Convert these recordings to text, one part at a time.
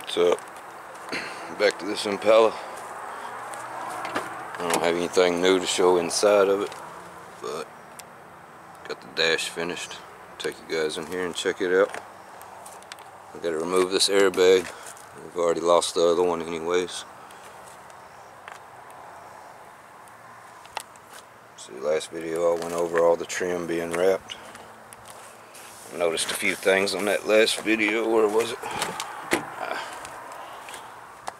What's up? Back to this Impala. I don't have anything new to show inside of it, but got the dash finished. Take you guys in here and check it out. I gotta remove this airbag. We've already lost the other one anyways. See, last video I went over all the trim being wrapped. I noticed a few things on that last video. Where was it?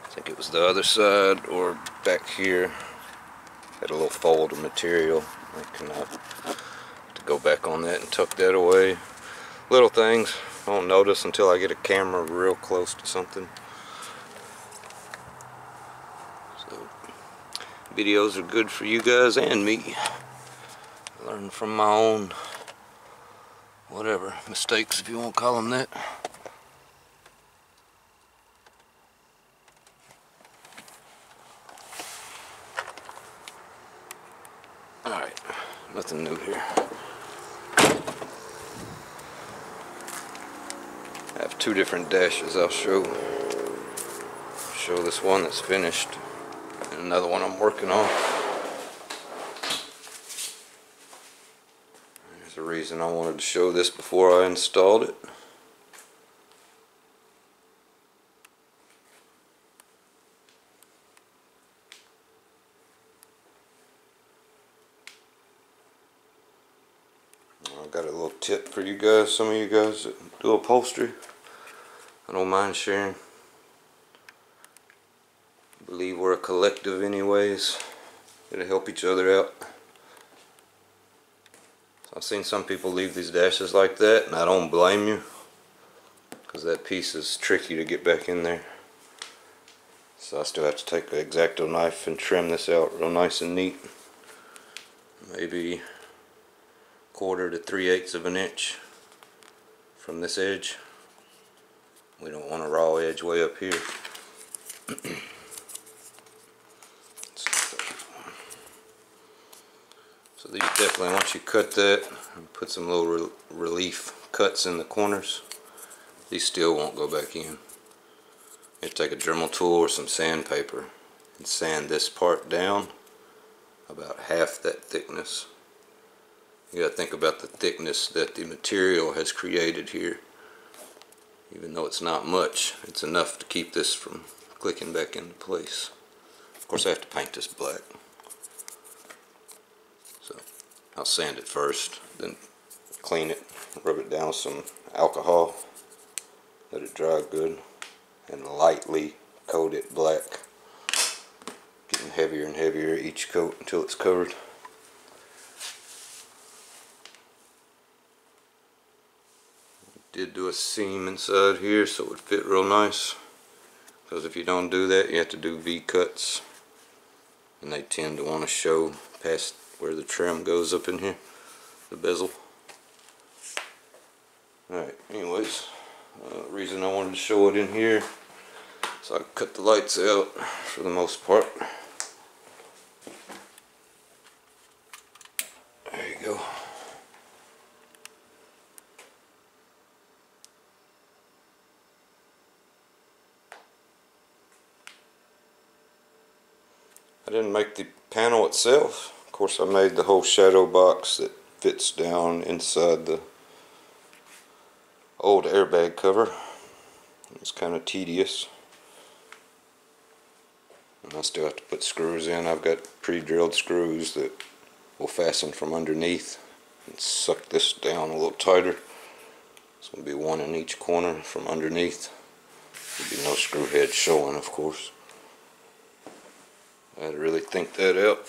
I think it was the other side or back here. Had a little fold of material. I can to go back on that and tuck that away. Little things I won't notice until I get a camera real close to something. So videos are good for you guys and me. Learn from my own whatever mistakes, if you want to call them that. Alright, nothing new here. I have two different dashes I'll show. Show this one that's finished and another one I'm working on. There's a reason I wanted to show this before I installed it. I got a little tip for you guys, some of you guys that do upholstery. I don't mind sharing. I believe we're a collective anyways. Gotta help each other out. So I've seen some people leave these dashes like that, and I don't blame you, because that piece is tricky to get back in there. So I still have to take an X-Acto knife and trim this out real nice and neat. Maybe 1/4 to 3/8 of an inch from this edge. We don't want a raw edge way up here. So these definitely, once you cut that and put some little relief cuts in the corners, these still won't go back in. You have to take a Dremel tool or some sandpaper and sand this part down about half that thickness. You gotta think about the thickness that the material has created here. Even though it's not much, it's enough to keep this from clicking back into place. Of course I have to paint this black. So I'll sand it first, then clean it, rub it down with some alcohol, let it dry good, and lightly coat it black. Getting heavier and heavier each coat until it's covered. Did do a seam inside here so it would fit real nice, because if you don't do that you have to do V-cuts, and they tend to want to show past where the trim goes up in here, the bezel. Alright, anyways, the reason I wanted to show it in here, so I cut the lights out for the most part. There you go. I didn't make the panel itself. Of course I made the whole shadow box that fits down inside the old airbag cover. It's kind of tedious. And I still have to put screws in. I've got pre-drilled screws that will fasten from underneath and suck this down a little tighter. It's going to be one in each corner from underneath. There'll be no screw head showing, of course. I had to really think that out.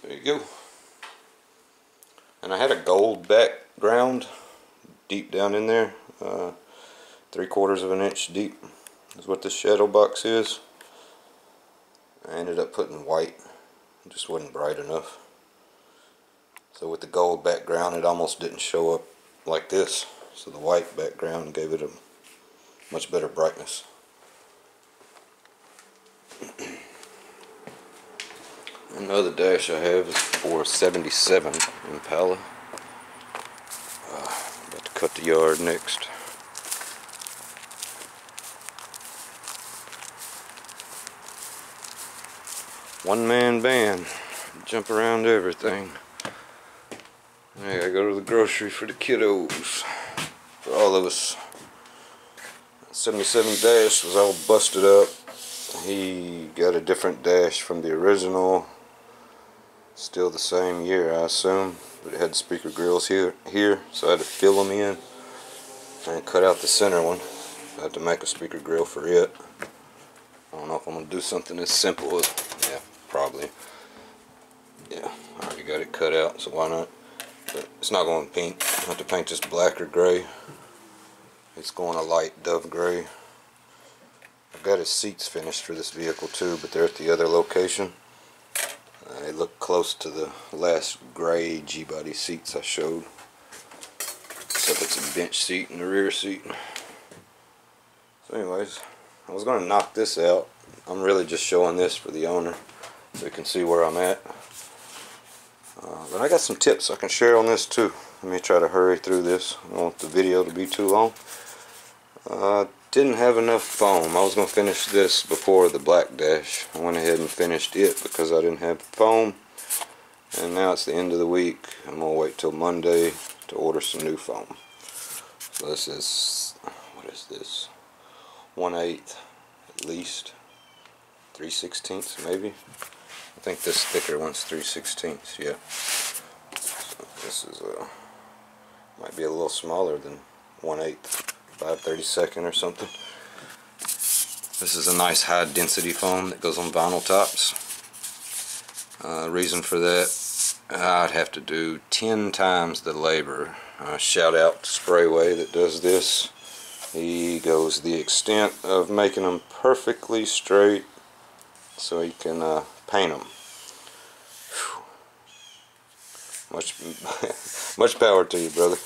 There you go. And I had a gold background deep down in there, 3/4 of an inch deep is what this shadow box is. I ended up putting white, it just wasn't bright enough. So with the gold background it almost didn't show up like this, so the white background gave it a much better brightness. Another dash I have is for 77 Impala. About to cut the yard next. One-man band. Jump around everything. I gotta go to the grocery for the kiddos. For all of us. 77 dash was all busted up. He got a different dash from the original. Still the same year, I assume. But it had speaker grills here, so I had to fill them in and cut out the center one. I had to make a speaker grill for it. I don't know if I'm gonna do something as simple as, yeah, probably. Yeah, I already got it cut out, so why not? But it's not going to paint. I have to paint this black or gray. It's going a light dove gray. I've got his seats finished for this vehicle too, but they're at the other location. They look close to the last gray G-body seats I showed. Except it's a bench seat in the rear seat. So anyways, I was going to knock this out. I'm really just showing this for the owner so you can see where I'm at. But I got some tips I can share on this too. Let me try to hurry through this. I don't want the video to be too long. Didn't have enough foam. I was going to finish this before the black dash. I went ahead and finished it because I didn't have foam. And now it's the end of the week. I'm going to wait till Monday to order some new foam. So this is, what is this? 1/8 at least. 3/16 maybe. I think this thicker one's 3/16, yeah. So this is might be a little smaller than 1/8, 5/32 or something. This is a nice high density foam that goes on vinyl tops. Reason for that, I'd have to do 10 times the labor. Shout out to Sprayway that does this. He goes the extent of making them perfectly straight so he can paint them. Much power to you, brother.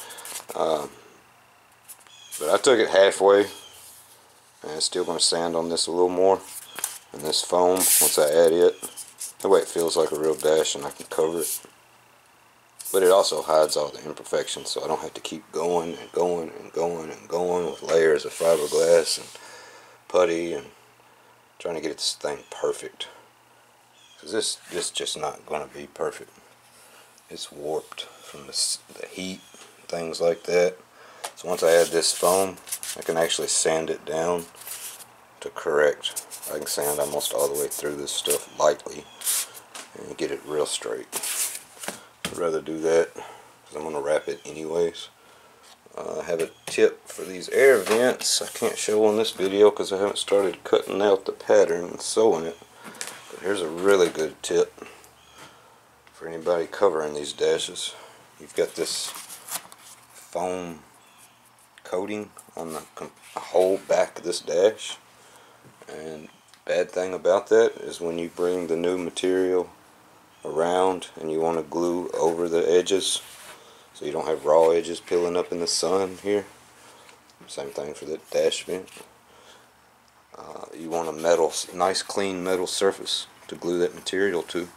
But I took it halfway, and I'm still going to sand on this a little more. And this foam, once I add it, that way it feels like a real dash and I can cover it. But it also hides all the imperfections, so I don't have to keep going and going and going and going with layers of fiberglass and putty and trying to get this thing perfect. Because this just not going to be perfect. It's warped from the heat, things like that. So once I add this foam, I can actually sand it down to correct. I can sand almost all the way through this stuff lightly and get it real straight. I'd rather do that because I'm going to wrap it anyways. I have a tip for these air vents. I can't show on this video because I haven't started cutting out the pattern and sewing it. But here's a really good tip for anybody covering these dashes. You've got this foam coating on the whole back of this dash, and bad thing about that is when you bring the new material around and you want to glue over the edges so you don't have raw edges peeling up in the sun here. Same thing for the dash vent. You want a nice clean metal surface to glue that material to,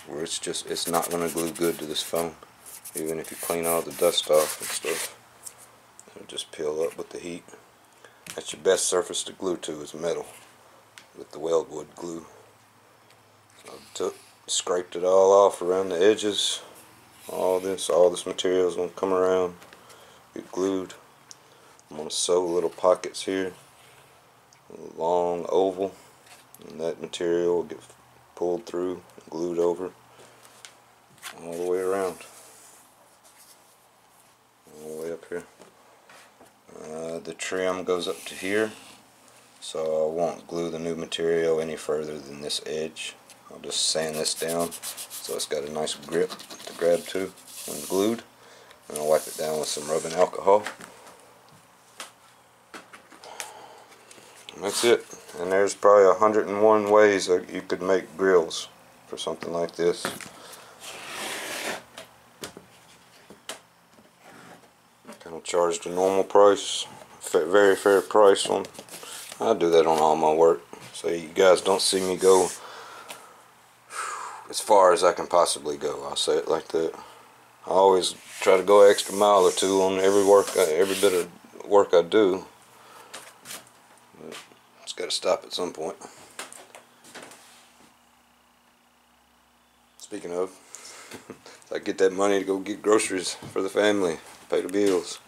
where it's not going to glue good to this foam. Even if you clean all the dust off and stuff, it'll just peel up with the heat. That's your best surface to glue to, is metal with the weldwood glue. So I scraped it all off around the edges. All this material is going to come around, get glued. I'm going to sew little pockets here, a long oval, and that material will get pulled through and glued over all the way around, all the way up here. The trim goes up to here, so I won't glue the new material any further than this edge. I'll just sand this down so it's got a nice grip to grab to when glued, and I'll wipe it down with some rubbing alcohol. And that's it. And there's probably 101 ways that you could make grills for something like this. Kind of charge the normal price, very fair price on. I do that on all my work, so you guys don't see me go as far as I can possibly go. I'll say it like that. I always try to go an extra mile or two on every bit of work I do. But it's got to stop at some point. Speaking of, I get that money to go get groceries for the family, pay the bills.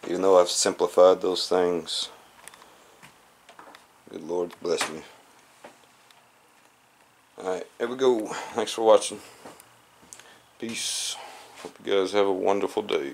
Even though I've simplified those things, good Lord bless me. Alright, here we go. Thanks for watching. Peace. Hope you guys have a wonderful day.